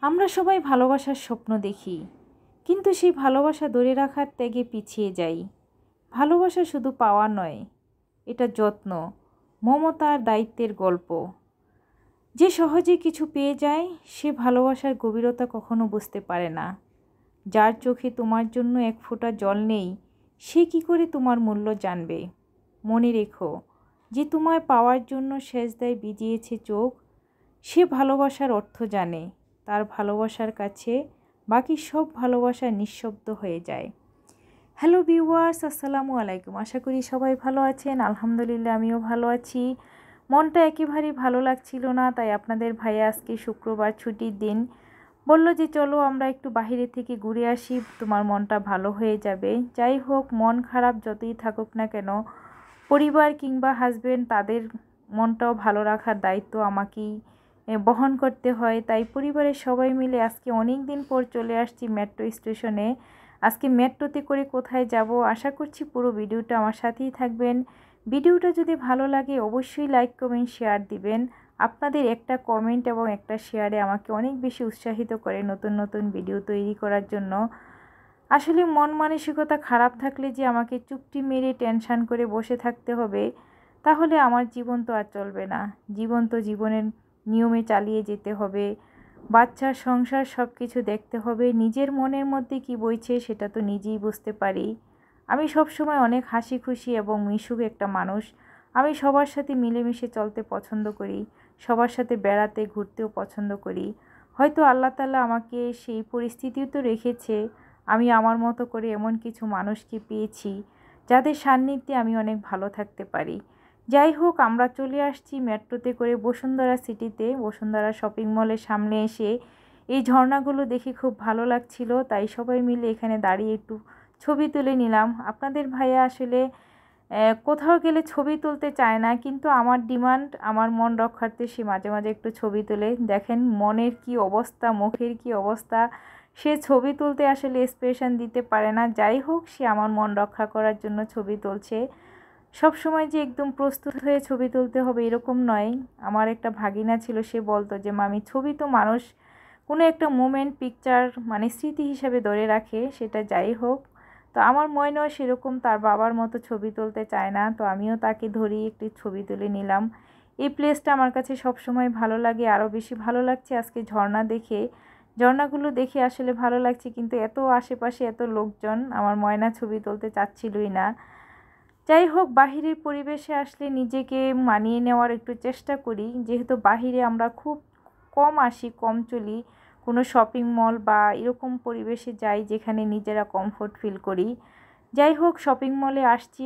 আমরা সবাই ভালোবাসার স্বপ্ন দেখি, কিন্তু সেই ভালোবাসা ধরে রাখার ত্যাগে পিছিয়ে যাই। ভালোবাসা শুধু পাওয়া নয়, এটা যত্ন, মমতা আর দায়িত্বের গল্প। যে সহজে কিছু পেয়ে যায় সে ভালোবাসার গভীরতা কখনো বুঝতে পারে না। যার চোখে তোমার জন্য এক ফোঁটা জল নেই, সে কি করে তোমার মূল্য জানবে? মনে রেখো, যে তোমায় পাওয়ার জন্য সেজদায় ভিজিয়েছে চোখ, সে ভালোবাসার অর্থ জানে। তার ভালোবাসার কাছে বাকি সব ভালোবাসা নিঃশব্দ হয়ে যায়। হ্যালো ভিউয়ার্স, আসসালামু আলাইকুম। আশা করি সবাই ভালো আছেন। আলহামদুলিল্লাহ, আমিও ভালো আছি। মনটা একেবারেই ভালো লাগছিল না, তাই আপনাদের ভাইয়া আজকে শুক্রবার ছুটির দিন বলল যে চলো আমরা একটু বাইরে থেকে ঘুরে আসি, তোমার মনটা ভালো হয়ে যাবে। যাই হোক, মন খারাপ যতই থাকুক না কেন, পরিবার কিংবা হাজবেন্ড তাদের মনটাও ভালো রাখার দায়িত্ব আমাকেই বহন করতে হয়। তাই পরিবারের সবাই মিলে আজকে অনেক দিন পর চলে আসছি মেট্রো স্টেশনে। আজকে মেট্রোতে করে কোথায় যাব, আশা করছি পুরো ভিডিওটা আমার সাথেই থাকবেন। ভিডিওটা যদি ভালো লাগে অবশ্যই লাইক কমেন্ট শেয়ার দিবেন। আপনাদের একটা কমেন্ট এবং একটা শেয়ারে আমাকে অনেক বেশি উৎসাহিত করে নতুন নতুন ভিডিও তৈরি করার জন্য। আসলে মন মানসিকতা খারাপ থাকলে যে আমাকে চুপটি মেরে টেনশন করে বসে থাকতে হবে, তাহলে আমার জীবন তো আর চলবে না। জীবন তো জীবনের নিয়মে চালিয়ে যেতে হবে। বাচ্চার সংসার সব কিছু দেখতে হবে। নিজের মনের মধ্যে কি বইছে সেটা তো নিজেই বুঝতে পারি। আমি সবসময় অনেক হাসি খুশি এবং মিশুক একটা মানুষ। আমি সবার সাথে মিলেমিশে চলতে পছন্দ করি, সবার সাথে বেড়াতে ঘুরতেও পছন্দ করি। হয়তো আল্লাহ তাআলা আমাকে সেই পরিস্থিতিও তো রেখেছে, আমি আমার মতো করে এমন কিছু মানুষকে পেয়েছি যাদের সান্নিধ্যে আমি অনেক ভালো থাকতে পারি। যাই হোক, আমরা চলে আসছি মেট্রোতে করে বসুন্ধরা সিটিতে। বসুন্ধরা শপিং মলের সামনে এসে এই ঝর্ণাগুলো দেখে খুব ভালো লাগছিল, তাই সবাই মিলে এখানে দাঁড়িয়ে একটু ছবি তুলে নিলাম। আপনাদের ভাইয়া আসলে কোথাও গেলে ছবি তুলতে চায় না, কিন্তু আমার ডিমান্ড, আমার মন রক্ষার্থে সে মাঝে মাঝে একটু ছবি তুলে। দেখেন মনের কি অবস্থা, মুখের কি অবস্থা, সে ছবি তুলতে আসলে এক্সপ্রেশন দিতে পারে না। যাই হোক, সে আমার মন রক্ষা করার জন্য ছবি তুলছে। সব সময় যে একদম প্রস্তুত হয়ে ছবি তুলতে হবে এরকম নয়। আমার একটা ভাগিনা ছিল, সে বলতো যে মামি, ছবি তো মানুষ কোনো একটা মোমেন্ট, পিকচার মানে স্মৃতি হিসাবে ধরে রাখে, সেটা যাই হোক। তো আমার ময়নাও সেরকম তার বাবার মতো ছবি তুলতে চায় না, তো আমিও তাকে ধরিয়ে একটি ছবি তুলে নিলাম। এই প্লেসটা আমার কাছে সব সময় ভালো লাগে, আরও বেশি ভালো লাগছে আজকে ঝর্ণা দেখে। ঝর্ণাগুলো দেখে আসলে ভালো লাগছে, কিন্তু এত আশেপাশে এত লোকজন, আমার ময়না ছবি তুলতে চাচ্ছিলই না। যাই হোক, বাহিরের পরিবেশে আসলে নিজেকে মানিয়ে নেওয়ার একটু চেষ্টা করি, যেহেতু বাহিরে আমরা খুব কম আসি, কম চলি। কোনো শপিং মল বা এরকম পরিবেশে যাই যেখানে নিজেরা কমফোর্ট ফিল করি। যাই হোক, শপিং মলে আসছি।